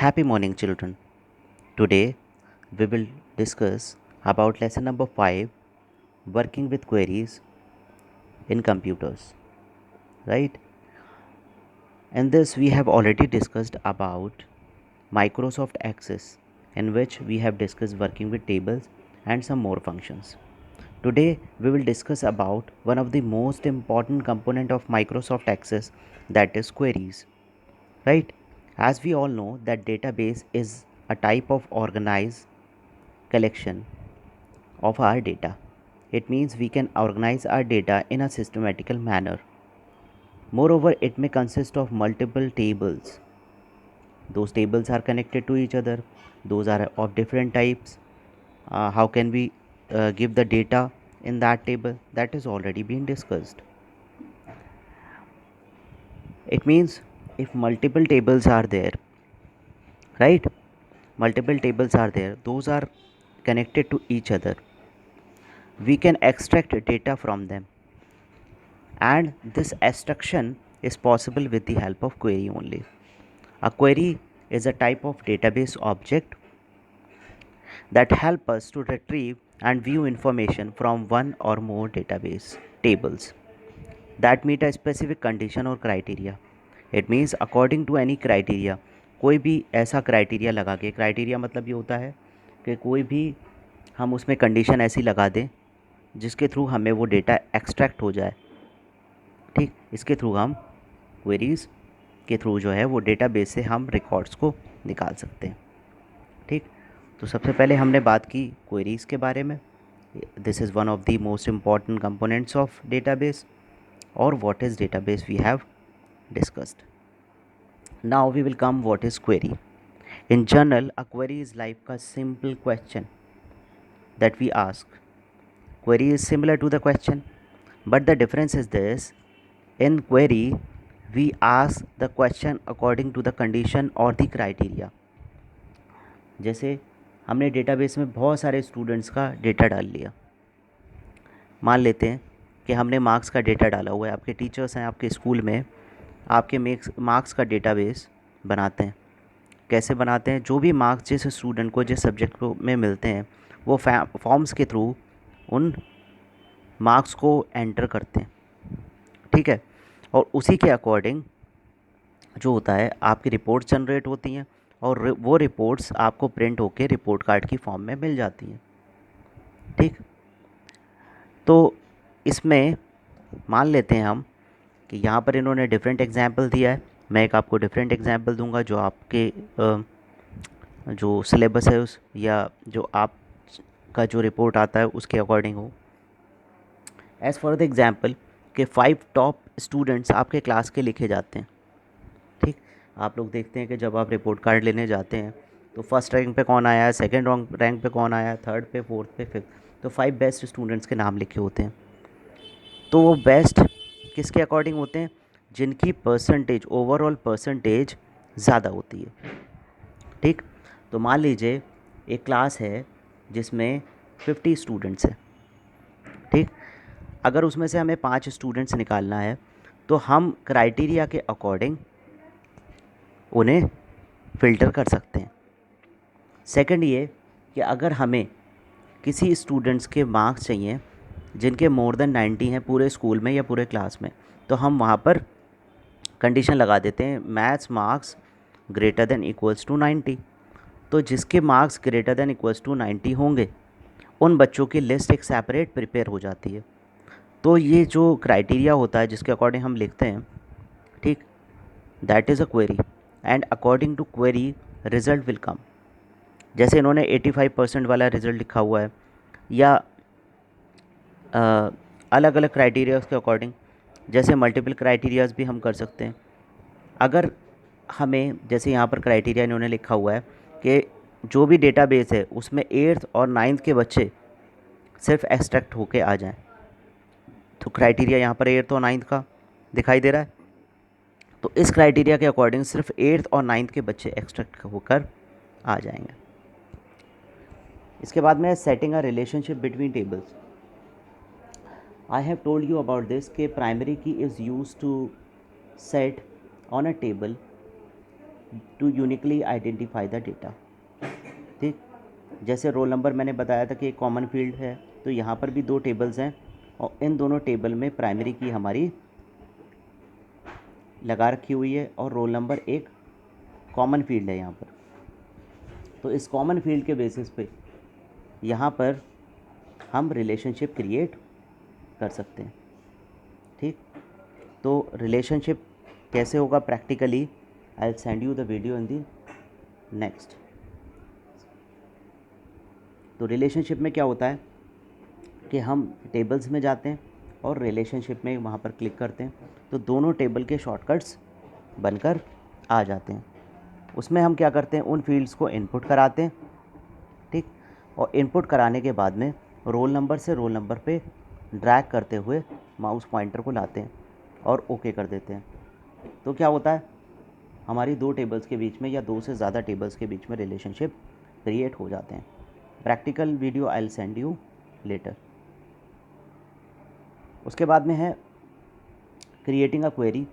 Happy morning, children. Today we will discuss about lesson number 5, working with queries in computers. Right? In this, we have already discussed about Microsoft Access, in which we have discussed working with tables and some more functions. Today we will discuss about one of the most important component of Microsoft Access, that is queries. Right? As we all know that database is a type of organized collection of our data. It means we can organize our data in a systematical manner. Moreover, it may consist of multiple tables. Those tables are connected to each other. Those are of different types. How can we give the data in that table? That is already been discussed. It means if multiple tables are there, right? Multiple tables are there. Those are connected to each other. We can extract data from them, and this extraction is possible with the help of query only. A query is a type of database object that help us to retrieve and view information from one or more database tables that meet a specific condition or criteria. It means according to any criteria, कोई भी ऐसा criteria लगा के, criteria मतलब ये होता है कि कोई भी हम उसमें कंडीशन ऐसी लगा दें जिसके थ्रू हमें वो डेटा एक्सट्रैक्ट हो जाए। ठीक, इसके थ्रू हम क्वेरीज़ के थ्रू जो है वो डेटाबेस से हम रिकॉर्ड्स को निकाल सकते हैं। ठीक, तो सबसे पहले हमने बात की क्वेरीज़ के बारे में। This is one of the most important components of database, और what is database we have discussed. Now we will come what is query. In general a query is like a simple question that we ask. Query is similar to the question, but the difference is this: in query we ask the question according to the condition or the criteria. जैसे हमने database में बहुत सारे students का data डाल लिया। मान लेते हैं कि हमने मार्क्स का डेटा डाला हुआ है, आपके टीचर्स हैं आपके स्कूल में, आपके मार्क्स का डेटाबेस बनाते हैं। कैसे बनाते हैं? जो भी मार्क्स जिस स्टूडेंट को जिस सब्जेक्ट को में मिलते हैं वो फॉर्म्स के थ्रू उन मार्क्स को एंटर करते हैं। ठीक है, और उसी के अकॉर्डिंग जो होता है आपकी रिपोर्ट जनरेट होती हैं, और वो रिपोर्ट्स आपको प्रिंट होके रिपोर्ट कार्ड की फॉर्म में मिल जाती हैं। ठीक, तो इसमें मान लेते हैं हम कि यहाँ पर इन्होंने डिफरेंट एग्जाम्पल दिया है। मैं एक आपको डिफरेंट एग्जाम्पल दूंगा जो आपके जो सिलेबस है उस या जो आप का जो रिपोर्ट आता है उसके अकॉर्डिंग हो। एज़ फॉर द एग्जाम्पल कि 5 टॉप स्टूडेंट्स आपके क्लास के लिखे जाते हैं। ठीक, आप लोग देखते हैं कि जब आप रिपोर्ट कार्ड लेने जाते हैं तो फर्स्ट रैंक पे कौन आया है, सेकंड रैंक पे कौन आया है, थर्ड पे, फोर्थ पे, फिफ्थ, तो 5 बेस्ट स्टूडेंट्स के नाम लिखे होते हैं। तो वो बेस्ट किसके अकॉर्डिंग होते हैं? जिनकी परसेंटेज, ओवरऑल परसेंटेज ज़्यादा होती है। ठीक, तो मान लीजिए एक क्लास है जिसमें 50 स्टूडेंट्स हैं। ठीक, अगर उसमें से हमें 5 स्टूडेंट्स निकालना है तो हम क्राइटेरिया के अकॉर्डिंग उन्हें फ़िल्टर कर सकते हैं। सेकंड ये कि अगर हमें किसी स्टूडेंट्स के मार्क्स चाहिए जिनके मोर देन 90 हैं पूरे स्कूल में या पूरे क्लास में, तो हम वहाँ पर कंडीशन लगा देते हैं maths marks greater than equals to 90। तो जिसके marks greater than equals to 90 होंगे उन बच्चों की लिस्ट एक सेपरेट प्रिपेयर हो जाती है। तो ये जो क्राइटेरिया होता है जिसके अकॉर्डिंग हम लिखते हैं, ठीक, that is a query, and according to query result will come. जैसे इन्होंने 85% वाला रिज़ल्ट लिखा हुआ है, या अलग अलग क्राइटेरियाज़ के अकॉर्डिंग, जैसे मल्टीपल क्राइटेरियाज़ भी हम कर सकते हैं। अगर हमें, जैसे यहाँ पर क्राइटेरिया इन्होंने लिखा हुआ है कि जो भी डेटाबेस है उसमें 8th और 9th के बच्चे सिर्फ एक्सट्रैक्ट होके आ जाएं, तो क्राइटेरिया यहाँ पर 8th और 9th का दिखाई दे रहा है। तो इस क्राइटेरिया के अकॉर्डिंग सिर्फ 8th और 9th के बच्चे एक्सट्रैक्ट होकर आ जाएंगे। इसके बाद में setting a relationship between tables. I have told you about this के primary key is use to set on a table to uniquely identify the data. ठीक, जैसे रोल नंबर मैंने बताया था कि एक कॉमन फील्ड है, तो यहाँ पर भी 2 टेबल्स हैं और इन दोनों टेबल में प्राइमरी की हमारी लगा रखी हुई है और रोल नंबर एक कॉमन फील्ड है यहाँ पर। तो इस कॉमन फील्ड के बेसिस पे यहाँ पर हम रिलेशनशिप क्रिएट कर सकते हैं। ठीक, तो रिलेशनशिप कैसे होगा practically, I will send you the video in the next. तो रिलेशनशिप में क्या होता है कि हम टेबल्स में जाते हैं और रिलेशनशिप में वहाँ पर क्लिक करते हैं, तो दोनों टेबल के शॉर्टकट्स बनकर आ जाते हैं। उसमें हम क्या करते हैं, उन फील्ड्स को इनपुट कराते हैं। ठीक, और इनपुट कराने के बाद में रोल नंबर से रोल नंबर पे ड्रैग करते हुए माउस पॉइंटर को लाते हैं और ओके कर देते हैं। तो क्या होता है, हमारी 2 टेबल्स के बीच में या 2 से ज़्यादा टेबल्स के बीच में रिलेशनशिप क्रिएट हो जाते हैं। Practical video I will send you later. उसके बाद में है क्रिएटिंग अ क्वेरी।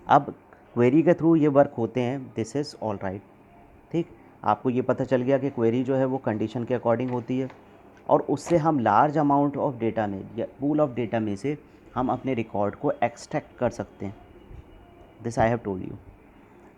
अब क्वेरी के थ्रू ये वर्क होते हैं, दिस इज़ ऑल राइट। ठीक, आपको ये पता चल गया कि क्वेरी जो है वो कंडीशन के अकॉर्डिंग होती है और उससे हम लार्ज अमाउंट ऑफ डेटा में या पूल ऑफ डेटा में से हम अपने रिकॉर्ड को एक्सट्रैक्ट कर सकते हैं। This I have told you.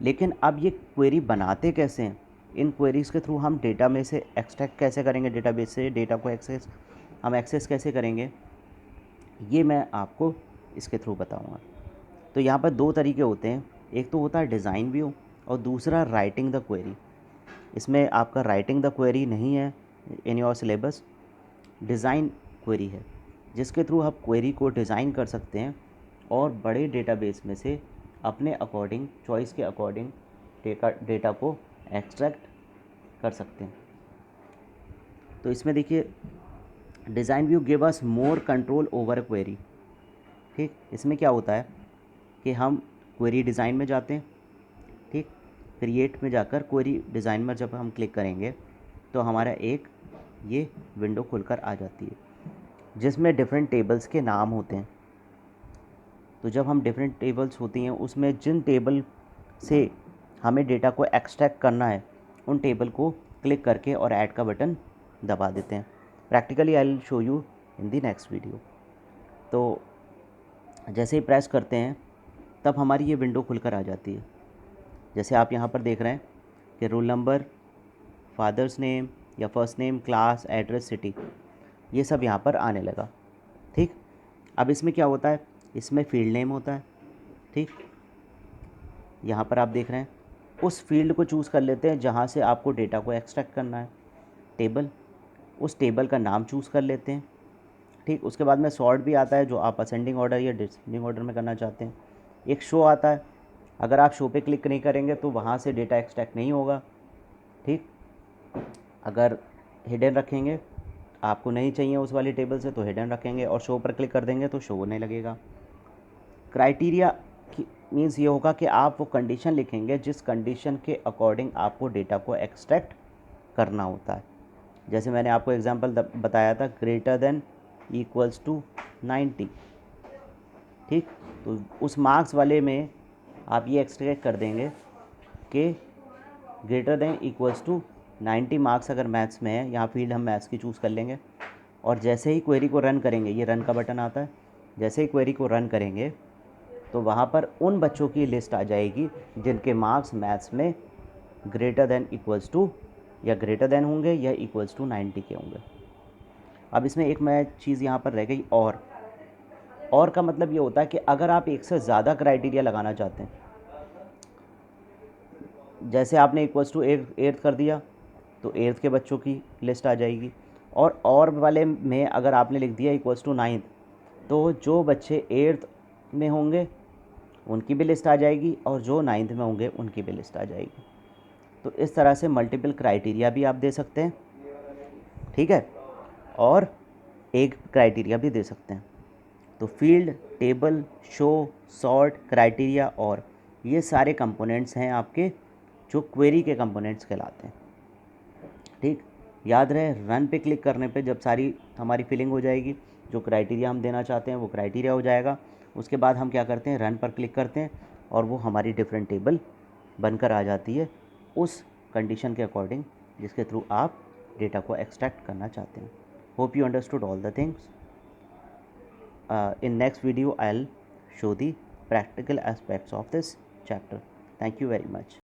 लेकिन अब ये क्वेरी बनाते कैसे हैं, इन क्वेरीज़ के थ्रू हम डेटा में से एक्सट्रैक्ट कैसे करेंगे, डेटाबेस से डेटा को हम एक्सेस कैसे करेंगे, ये मैं आपको इसके थ्रू बताऊंगा। तो यहाँ पर 2 तरीके होते हैं, एक तो होता है डिज़ाइन व्यू और दूसरा राइटिंग द क्वेरी। इसमें आपका राइटिंग द क्वेरी नहीं है in your syllabus, design query है, जिसके थ्रू आप क्वेरी को डिज़ाइन कर सकते हैं और बड़े डेटाबेस में से अपने अकॉर्डिंग, चॉइस के अकॉर्डिंग डेटा को एक्सट्रैक्ट कर सकते हैं। तो इसमें देखिए, design view give us more control over a query. ठीक, इसमें क्या होता है कि हम क्वेरी डिज़ाइन में जाते हैं। ठीक, क्रिएट में जाकर क्वेरी डिज़ाइन में जब हम क्लिक करेंगे तो हमारा एक ये विंडो खुलकर आ जाती है जिसमें डिफरेंट टेबल्स के नाम होते हैं। तो जब हम डिफरेंट टेबल्स होती हैं उसमें जिन टेबल से हमें डेटा को एक्सट्रैक्ट करना है उन टेबल को क्लिक करके और ऐड का बटन दबा देते हैं। Practically I will show you in the next video. तो जैसे ही प्रेस करते हैं तब हमारी ये विंडो खुलकर आ जाती है। जैसे आप यहाँ पर देख रहे हैं कि रोल नंबर, फादर्स नेम या first name, class, address, city, ये सब यहाँ पर आने लगा। ठीक, अब इसमें क्या होता है, इसमें फील्ड नेम होता है। ठीक, यहाँ पर आप देख रहे हैं, उस फील्ड को चूज़ कर लेते हैं जहाँ से आपको डेटा को एक्सट्रैक्ट करना है, टेबल, उस टेबल का नाम चूज़ कर लेते हैं। ठीक, उसके बाद में सॉर्ट भी आता है जो आप असेंडिंग ऑर्डर या डिसेंडिंग ऑर्डर में करना चाहते हैं। एक शो आता है, अगर आप शो पे क्लिक नहीं करेंगे तो वहाँ से डेटा एक्सट्रैक्ट नहीं होगा। ठीक, अगर हिडन रखेंगे, आपको नहीं चाहिए उस वाली टेबल से तो हिडन रखेंगे और शो पर क्लिक कर देंगे तो शो होने लगेगा। क्राइटेरिया की मीन्स ये होगा कि आप वो कंडीशन लिखेंगे जिस कंडीशन के अकॉर्डिंग आपको डेटा को एक्सट्रैक्ट करना होता है। जैसे मैंने आपको एग्जांपल बताया था, ग्रेटर देन इक्वल्स टू 90। ठीक, तो उस मार्क्स वाले में आप ये एक्सट्रैक्ट कर देंगे कि greater than equals to 90 marks अगर मैथ्स में है, यहाँ फील्ड हम मैथ्स की चूज़ कर लेंगे और जैसे ही क्वेरी को रन करेंगे, ये रन का बटन आता है, जैसे ही क्वेरी को रन करेंगे तो वहाँ पर उन बच्चों की लिस्ट आ जाएगी जिनके मार्क्स मैथ्स में ग्रेटर देन इक्वल्स टू या ग्रेटर देन होंगे या इक्वल्स टू 90 के होंगे। अब इसमें एक मैं चीज़ यहाँ पर रह गई, और का मतलब ये होता है कि अगर आप एक से ज़्यादा क्राइटेरिया लगाना चाहते हैं, जैसे आपने इक्वल्स टू 8 कर दिया तो 8th के बच्चों की लिस्ट आ जाएगी, और वाले में अगर आपने लिख दिया इक्वल्स टू 9th तो जो बच्चे 8th में होंगे उनकी भी लिस्ट आ जाएगी और जो 9th में होंगे उनकी भी लिस्ट आ जाएगी। तो इस तरह से मल्टीपल क्राइटेरिया भी आप दे सकते हैं। ठीक है, और एक क्राइटेरिया भी दे सकते हैं। तो field, table, show, sort, criteria और ये सारे कंपोनेंट्स हैं आपके जो क्वेरी के कंपोनेंट्स कहलाते हैं। ठीक, याद रहे, रन पे क्लिक करने पे जब सारी हमारी फिलिंग हो जाएगी, जो क्राइटेरिया हम देना चाहते हैं वो क्राइटेरिया हो जाएगा। उसके बाद हम क्या करते हैं, रन पर क्लिक करते हैं और वो हमारी डिफरेंट टेबल बनकर आ जाती है उस कंडीशन के अकॉर्डिंग जिसके थ्रू आप डेटा को एक्सट्रैक्ट करना चाहते हैं. Hope you understood all the things. In next video I'll show the practical aspects of this chapter. Thank you very much.